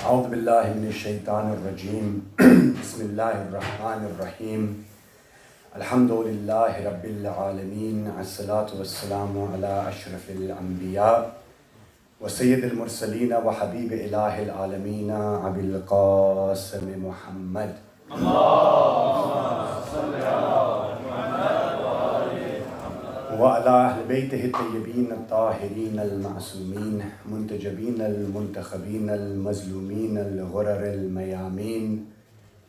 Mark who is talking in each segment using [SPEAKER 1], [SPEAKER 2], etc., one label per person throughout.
[SPEAKER 1] أعوذ بالله من الشيطان الرجيم بسم الله الرحمن الرحيم الحمد لله رب العالمين الصلاة والسلام على أشرف الأنبياء وسيد المرسلين وحبيب إله العالمين أبي القاسم محمد وعلى أهل بيته الطيبين الطاهرين المعصومين منتجبين المنتخبين المظلومين الغرر الميامين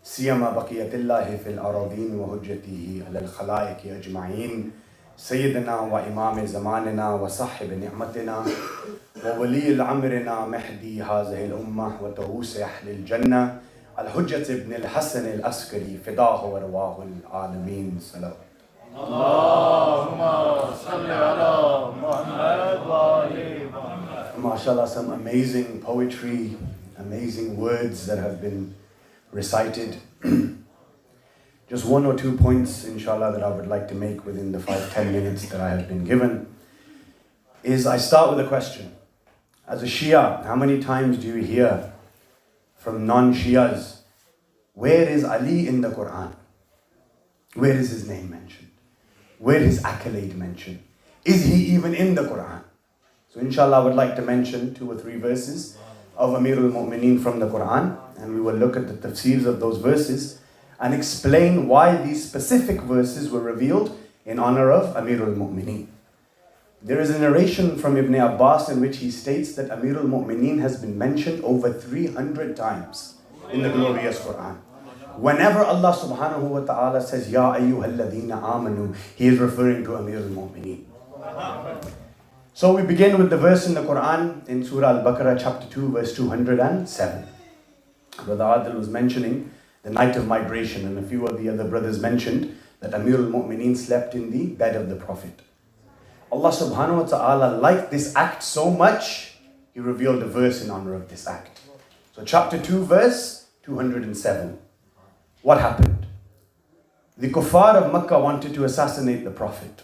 [SPEAKER 1] سيما بقية الله في الأراضين وهجته على الخلائق أجمعين سيدنا وإمام زماننا وصاحب نعمتنا وولي الأمرنا مهدي هذه الأمة وتؤوس أهل الجنة الحجة ابن الحسن العسكري فداه ورواه العالمين صلوات
[SPEAKER 2] اللهم صل على محمد وآل محمد.
[SPEAKER 1] MashaAllah, some amazing poetry, amazing words that have been recited. Just one or two points, inshallah, that I would like to make within the 5-10 minutes that I have been given. Is I start with a question. As a Shia, how many times do you hear from non-Shias, where is Ali in the Qur'an? Where is his name mentioned? Where is accolade mentioned? Is he even in the Qur'an? So inshallah I would like to mention 2 or 3 verses of Amirul Mu'mineen from the Qur'an, and we will look at the tafsirs of those verses and explain why these specific verses were revealed in honor of Amirul Mu'mineen. There is a narration from Ibn Abbas in which he states that Amirul Mu'mineen has been mentioned over 300 times in the glorious Qur'an. Whenever Allah subhanahu wa ta'ala says, Ya ayyuhalladhina amanu, He is referring to Amirul Mu'mineen. So we begin with the verse in the Quran in Surah Al-Baqarah chapter 2 verse 207. Brother Adil was mentioning the night of migration, and a few of the other brothers mentioned that Amirul Mu'mineen slept in the bed of the Prophet. Allah subhanahu wa ta'ala liked this act so much, He revealed a verse in honor of this act. So chapter 2 verse 207. What happened? The kuffar of Makkah wanted to assassinate the Prophet.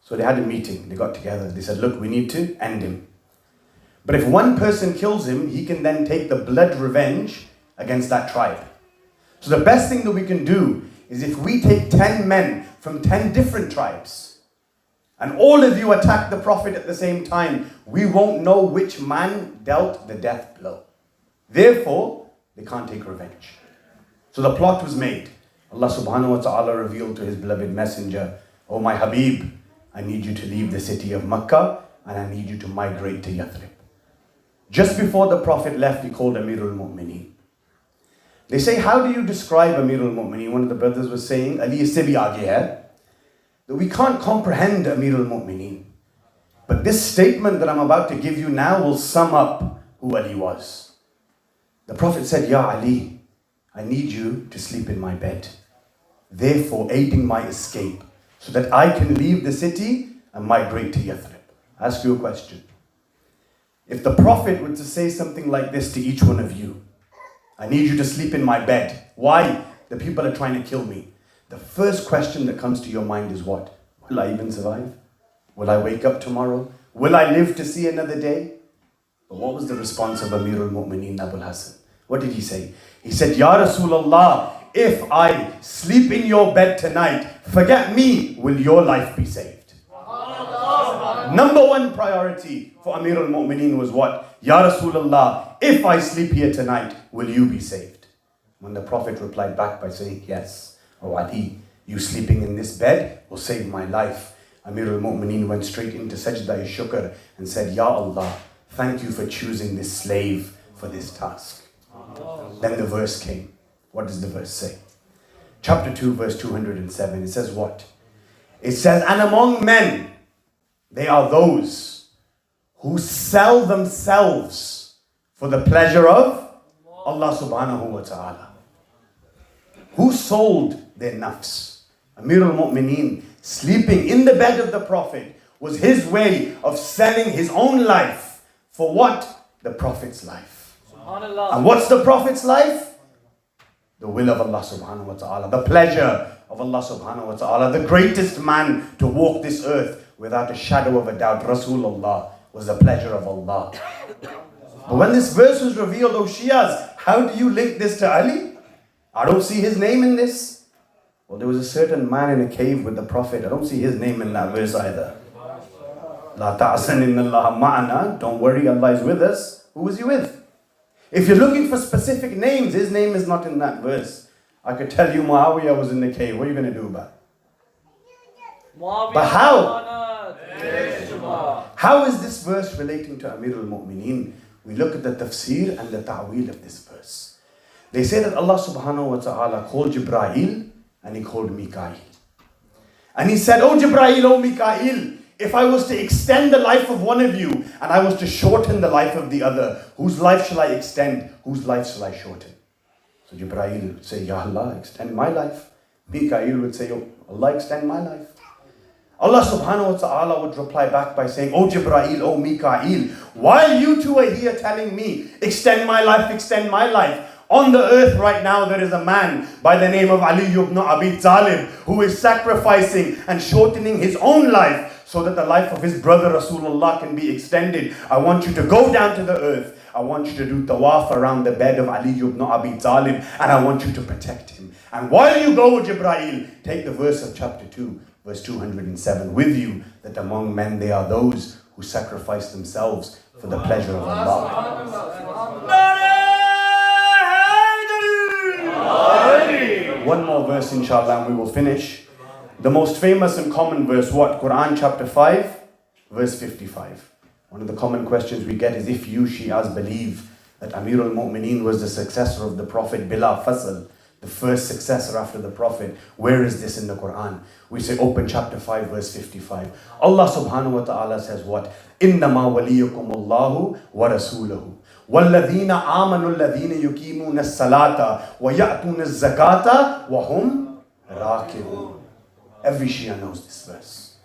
[SPEAKER 1] So they had a meeting, they got together, they said, look, we need to end him. But if one person kills him, he can then take the blood revenge against that tribe. So the best thing that we can do is if we take 10 men from 10 different tribes, and all of you attack the Prophet at the same time, we won't know which man dealt the death blow. Therefore, they can't take revenge. So the plot was made. Allah subhanahu wa ta'ala revealed to His beloved messenger, O my Habib, I need you to leave the city of Makkah and I need you to migrate to Yathrib. Just before the Prophet left, he called Amirul Mu'mineen. They say, how do you describe Amirul Mu'mineen? One of the brothers was saying, Ali isse bhi aage hai, that we can't comprehend Amirul Mu'mineen. But this statement that I'm about to give you now will sum up who Ali was. The Prophet said, Ya Ali, I need you to sleep in my bed, therefore aiding my escape, so that I can leave the city and migrate to Yathrib. Ask you a question. If the Prophet were to say something like this to each one of you, I need you to sleep in my bed. Why? The people are trying to kill me. The first question that comes to your mind is what? Will I even survive? Will I wake up tomorrow? Will I live to see another day? But what was the response of Amirul Mu'mineen Abul Hasan? What did he say? He said, Ya Rasulullah, if I sleep in your bed tonight, forget me, will your life be saved? Number one priority for Amirul Mu'mineen was what? Ya Rasulullah, if I sleep here tonight, will you be saved? When the Prophet replied back by saying, yes, O Ali, you sleeping in this bed will save my life. Amirul Mu'mineen went straight into Sajda-e-Shukr and said, Ya Allah, thank you for choosing this slave for this task. Then the verse came. What does the verse say? Chapter 2 verse 207. It says what? It says, and among men, they are those who sell themselves for the pleasure of Allah subhanahu wa ta'ala. Who sold their nafs? Amirul Mu'mineen, sleeping in the bed of the Prophet, was his way of selling his own life for what? The Prophet's life. And what's the Prophet's life? The will of Allah subhanahu wa ta'ala, the pleasure of Allah subhanahu wa ta'ala. The greatest man to walk this earth without a shadow of a doubt, Rasulullah, was the pleasure of Allah. But when this verse was revealed, oh Shias, how do you link this to Ali? I don't see his name in this. Well, there was a certain man in a cave with the Prophet. I don't see his name in that verse either. La ta'asan inna Allah ma'ana. Don't worry, Allah is with us. Who was he with? If you're looking for specific names, his name is not in that verse. I could tell you Muawiyah was in the cave. What are you going to do about it? But how? How is this verse relating to Amir al-Mu'mineen? We look at the tafsir and the ta'wil of this verse. They say that Allah subhanahu wa ta'ala called Jibreel and he called Mikael. And he said, oh Jibreel, oh Mikael, if I was to extend the life of one of you and I was to shorten the life of the other, whose life shall I extend? Whose life shall I shorten? So Jibreel would say, Ya Allah, extend my life. Mikael would say, oh Allah, extend my life. Allah subhanahu wa ta'ala would reply back by saying, oh Jibreel, oh Mikael, while you two are here telling me, extend my life, on the earth right now there is a man by the name of Ali ibn Abi Talib who is sacrificing and shortening his own life so that the life of his brother Rasulullah can be extended. I want you to go down to the earth. I want you to do tawaf around the bed of Ali ibn Abi Talib and I want you to protect him. And while you go, Jibreel, take the verse of chapter 2, verse 207 with you, that among men they are those who sacrifice themselves for the pleasure of Allah. One more verse inshallah and we will finish. The most famous and common verse, what? Qur'an chapter 5, verse 55. One of the common questions we get is, if you Shias believe that Amir al-Mu'mineen was the successor of the Prophet Bila Fasl, the first successor after the Prophet, where is this in the Qur'an? We say open chapter 5 verse 55. Allah subhanahu wa ta'ala says what? إِنَّمَا وَلِيُّكُمُ اللَّهُ وَرَسُولُهُ وَالَّذِينَ آمَنُوا الَّذِينَ يُقِيمُونَ الصَّلَاةَ وَيَأْتُونَ الزَّكَاةَ وَهُمْ رَاكِعُونَ. Every Shia knows this verse.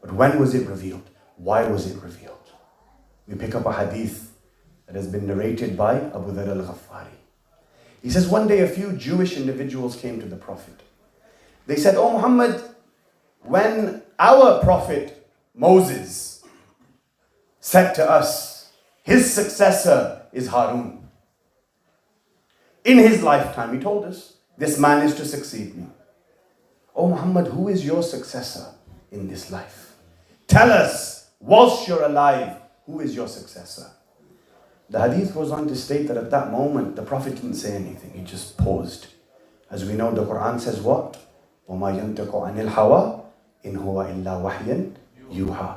[SPEAKER 1] But when was it revealed? Why was it revealed? We pick up a hadith that has been narrated by Abu Dharr al-Ghaffari. He says one day a few Jewish individuals came to the Prophet. They said, oh Muhammad, when our Prophet Moses said to us, his successor is Harun. In his lifetime, he told us, this man is to succeed me. Oh Muhammad, who is your successor in this life? Tell us, whilst you're alive, who is your successor? The hadith goes on to state that at that moment, the Prophet didn't say anything. He just paused. As we know, the Qur'an says what? وَمَا يَنْتَقُ عَنِ الْحَوَىٰ إِنْ هُوَ إِلَّا وَحْيًا يُوحَىٰ.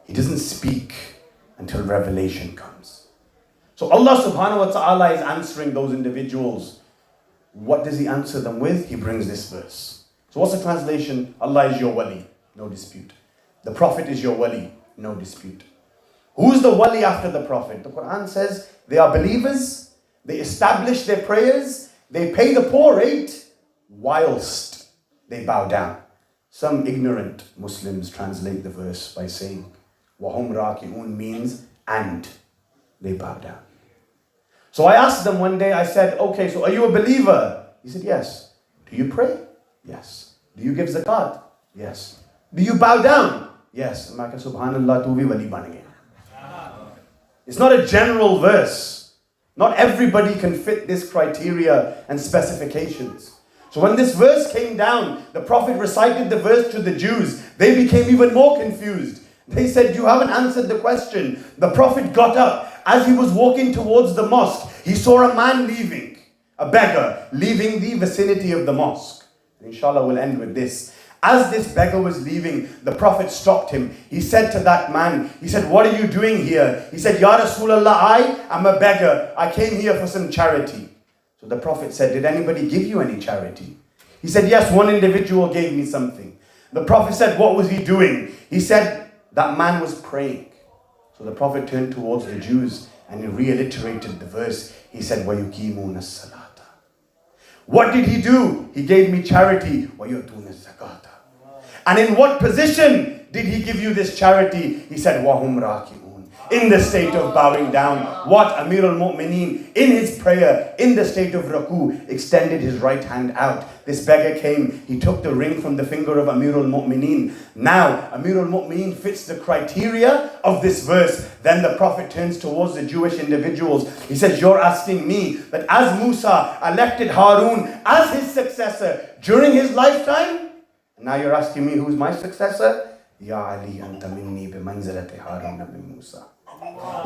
[SPEAKER 1] He doesn't speak until revelation comes. So Allah subhanahu wa ta'ala is answering those individuals. What does he answer them with? He brings this verse. So what's the translation? Allah is your wali, no dispute. The Prophet is your wali, no dispute. Who's the wali after the Prophet? The Qur'an says they are believers, they establish their prayers, they pay the poor rate whilst they bow down. Some ignorant Muslims translate the verse by saying وَهُمْ رَاكِعُونَ means and they bow down. So I asked them one day, I said, okay, so are you a believer? He said, yes. Do you pray? Yes. Do you give zakat? Yes. Do you bow down? Yes. And I said, Subhanallah, tu bhi wali ban gaya. It's not a general verse. Not everybody can fit this criteria and specifications. So when this verse came down, the Prophet recited the verse to the Jews. They became even more confused. They said, you haven't answered the question. The Prophet got up. As he was walking towards the mosque, he saw a man leaving, a beggar, leaving the vicinity of the mosque. And inshallah, we'll end with this. As this beggar was leaving, the Prophet stopped him. He said to that man, he said, what are you doing here? He said, Ya Rasulullah, I am a beggar. I came here for some charity. So the Prophet said, did anybody give you any charity? He said, yes, one individual gave me something. The Prophet said, what was he doing? He said, that man was praying. So the Prophet turned towards the Jews and he reiterated the verse. He said, وَيُقِيمُونَ الصَّلَاةَ. What did he do? He gave me charity. وَيُؤْتُونَ الزَّكَاةَ. And in what position did he give you this charity? He said, وَهُمْ رَاكِعُونَ. in the state of bowing down. What? Amir al-Mu'mineen, in his prayer, in the state of ruku, extended his right hand out. This beggar came, he took the ring from the finger of Amir al-Mu'mineen. Now, Amir al-Mu'mineen fits the criteria of this verse. Then the Prophet turns towards the Jewish individuals. He says, you're asking me that as Musa elected Harun as his successor during his lifetime, now you're asking me who's my successor? Ya Ali anta minni bimanzilati Harun bin Musa.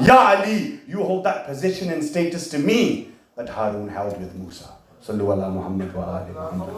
[SPEAKER 1] Ya Ali, you hold that position and status to me that Harun held with Musa. Sallu ala Muhammad wa ali Muhammad.